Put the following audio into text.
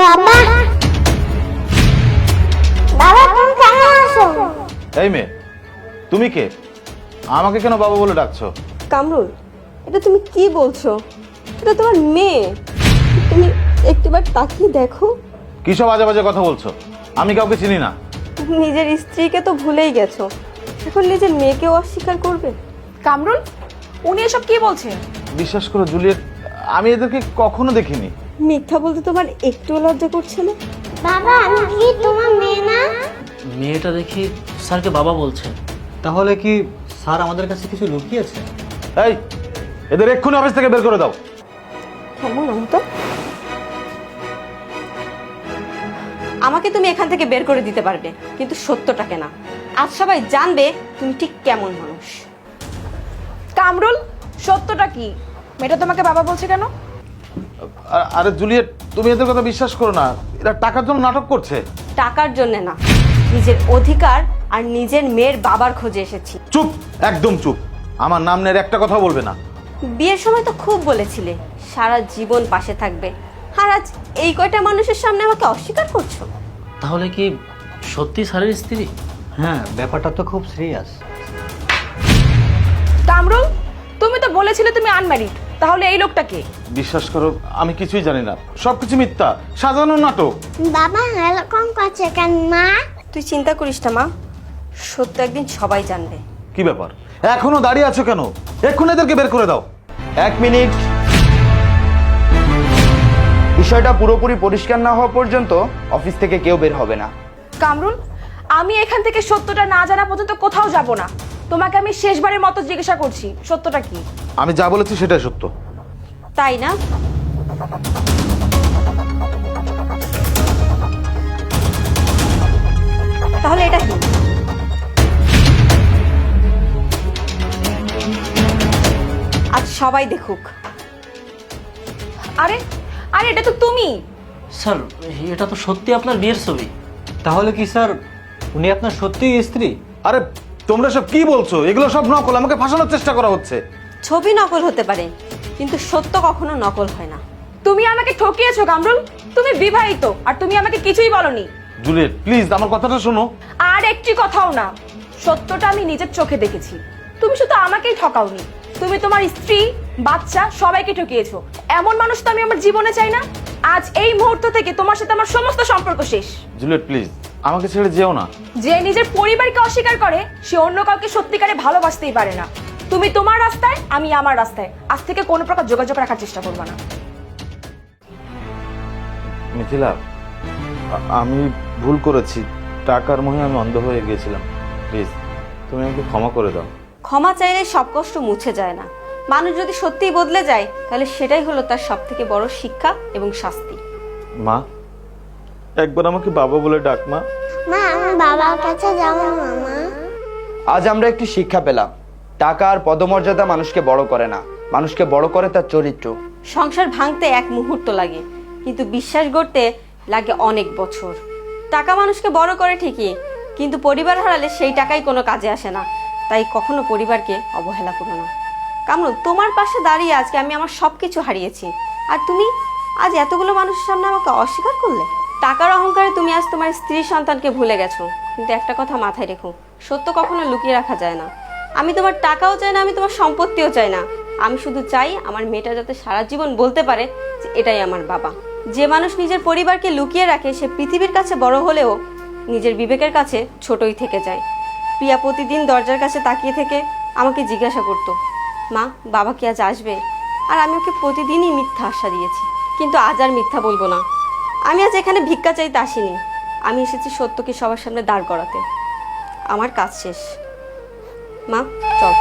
বাবা, বাবা তুমি কেমন আছো? এই মেয়ে, তুমি কে? আমাকে কেন বাবা বলে ডাকছো? কামরুল, এটা তুমি কি বলছো? এটা তোমার মেয়ে। তুমি একটিবার তাকিয়ে দেখো। কি সব আজে বাজে কথা বলছো? আমি কাউকে চিনি না। নিজের স্ত্রীকে তো ভুলেই গেছো, এখন নিজের মেয়েকেও অস্বীকার করবে? কামরুল, উনি এসব কি বলছেন? বিশ্বাস করো জুলিয়েট, আমি এদেরকে কখনো দেখিনি। মিথ্যা বলতে তোমার একটু লজ্জা করছে না? বাবা আমি কি তোমার মেয়ে না? মেয়েটা দেখি স্যারকে বাবা বলছে। তাহলে কি স্যার আমাদের কাছে কিছু লুকিয়েছে? এই, এদের এক্ষুনি অফিস থেকে বের করে দাও। কেমন তো আমাকে তুমি এখান থেকে বের করে দিতে পারবে, কিন্তু সত্যটাকে না। আজ সবাই জানবে তুমি ঠিক কেমন মানুষ। কামরুল, সত্যটা কি? মেয়েটা তোমাকে বাবা বলছে কেন? আরে জুলিয়েট, তুমি এদের কথা বিশ্বাস করো না। এরা টাকার জন্য নাটক করছে। টাকার জন্য না, নিজের অধিকার আর নিজের মেয়ের বাবার খোঁজে এসেছি। চুপ, একদম চুপ। আমার নাম নিয়ে একটা কথা বলবে না। বিয়ের সময় তো খুব বলেছিলে সারা জীবন পাশে থাকবে, আর আজ এই কয়টা মানুষের সামনে আমাকে অস্বীকার করছো। তাহলে কি সত্যি স্যারের স্ত্রী? হ্যাঁ, ব্যাপারটা তো খুব সিরিয়াস। কামরুল, তুমি তো বলেছিলে তুমি আনম্যারিড, তাহলে এই লোকটা কে? বিশ্বাস করো, আমি কিছুই জানি না। সবকিছু মিথ্যা, সাজানো নাটক। বাবা এরকম করছে কেন মা? তুই চিন্তা করিস না মা, সত্য একদিন সবাই জানবে। কি ব্যাপার, এখনো দাঁড়িয়ে আছো কেন? এক্ষুনি এদেরকে বের করে দাও। 1 মিনিট। বিষয়টা পুরোপুরি পরিষ্কার না হওয়া পর্যন্ত অফিস থেকে কেউ বের হবে না। কামরুল, আমি এখান থেকে সত্যটা না জানা পর্যন্ত কোথাও যাব না। তোমাকে আমি শেষবারের মতো জিজ্ঞাসা করছি, সত্যটা কি? আমি যা বলেছি সেটাই সত্য। তাই না? তাহলে এটা কি? আজ সবাই দেখুক। আরে আরে, এটা তো তুমি। স্যার, এটা তো সত্যি আপনার বিয়ের ছবি। তাহলে কি স্যার উনি আপনার সত্যিই স্ত্রী? আরে তোমরা সব কি বলছো? এগুলো সব নকল, আমাকে ফাঁসানোর চেষ্টা করা হচ্ছে। ছবি নকল হতে পারে, কিন্তু সত্য কখনো নকল হয় না। তুমি আমাকে ঠকিয়েছো কামরুল। তুমি বিবাহিত আর তুমি আমাকে কিছুই বলনি। জুলিয়েট প্লিজ আমার কথাটা শোনো। আর একটি কথাও না। সত্যটা আমি নিজের চোখে দেখেছি। তুমি শুধু আমাকেই ঠকাওনি, তুমি তোমার স্ত্রী, বাচ্চা সবাইকে ঠকিয়েছো। এমন মানুষ তো আমি আমার জীবনে চাই না। আজ এই মুহূর্ত থেকে তোমার সাথে আমার সমস্ত সম্পর্ক শেষ। জুলিয়েট প্লিজ আমাকে ছেড়ে যেও না। যে নিজের পরিবারকে অস্বীকার করে সে অন্য কাউকে সত্যিকারে ভালোবাসতেই পারে না। তুমি তোমার রাস্তায়, আমি আমার রাস্তায়। আজ থেকে কোনো প্রকার যোগাযোগ রাখার চেষ্টা করবে না। মিথিলা, আমি ভুল করেছি। টাকার মোহে আমি অন্ধ হয়ে গিয়েছিলাম। প্লিজ তুমি আমাকে ক্ষমা করে দাও। ক্ষমা চাইলে সব কষ্ট মুছে যায় না। মানুষ যদি সত্যিই বদলে যায়, তাহলে সেটাই হলো তার সব থেকে বড় শিক্ষা এবং শাস্তি। মা, একবার আমাকে বাবা বলে ডাক। মা, মা আমি বাবার কাছে যাবো না মা। আজ আমরা একটি শিক্ষা পেলাম। টাকা আর পদমর্যাদা মানুষকে বড় করে না, মানুষকে বড় করে তার চরিত্র। সংসার ভাঙতে এক মুহূর্ত লাগে, কিন্তু বিশ্বাস গড়তে লাগে অনেক বছর। টাকা মানুষকে বড় করে ঠিকই, কিন্তু পরিবার হারালে সেই টাকাই কোনো কাজে আসে না। তাই কখনো পরিবারকে অবহেলা করো না। কামরুল, তোমার পাশে দাঁড়িয়ে আজকে আমি আমার সবকিছু হারিয়েছি, আর তুমি আজ এতগুলো মানুষের সামনে আমাকে অস্বীকার করলে। টাকার অহংকারে তুমি আজ তোমার স্ত্রী সন্তানকে ভুলে গেছো, কিন্তু একটা কথা মাথায় রেখো, সত্য কখনো লুকিয়ে রাখা যায় না। আমি তোমার টাকাও চাই না, আমি তোমার সম্পত্তিও চাই না। আমি শুধু চাই আমার মেয়েটা যাতে সারা জীবন বলতে পারে যে এটাই আমার বাবা। যে মানুষ নিজের পরিবারকে লুকিয়ে রাখে সে পৃথিবীর কাছে বড় হলেও নিজের বিবেকের কাছে ছোটই থেকে যায়। প্রিয়া প্রতিদিন দরজার কাছে তাকিয়ে থেকে আমাকে জিজ্ঞাসা করতো, মা বাবা কি আজ আসবে? আর আমি ওকে প্রতিদিনই মিথ্যা আশা দিয়েছি, কিন্তু আজ আর মিথ্যা বলবো না। আমি আজ এখানে ভিক্ষা চাইতে আসিনি, আমি এসেছি সত্যকে সবার সামনে দাঁড় করাতে। আমার কাজ শেষ। মা চল।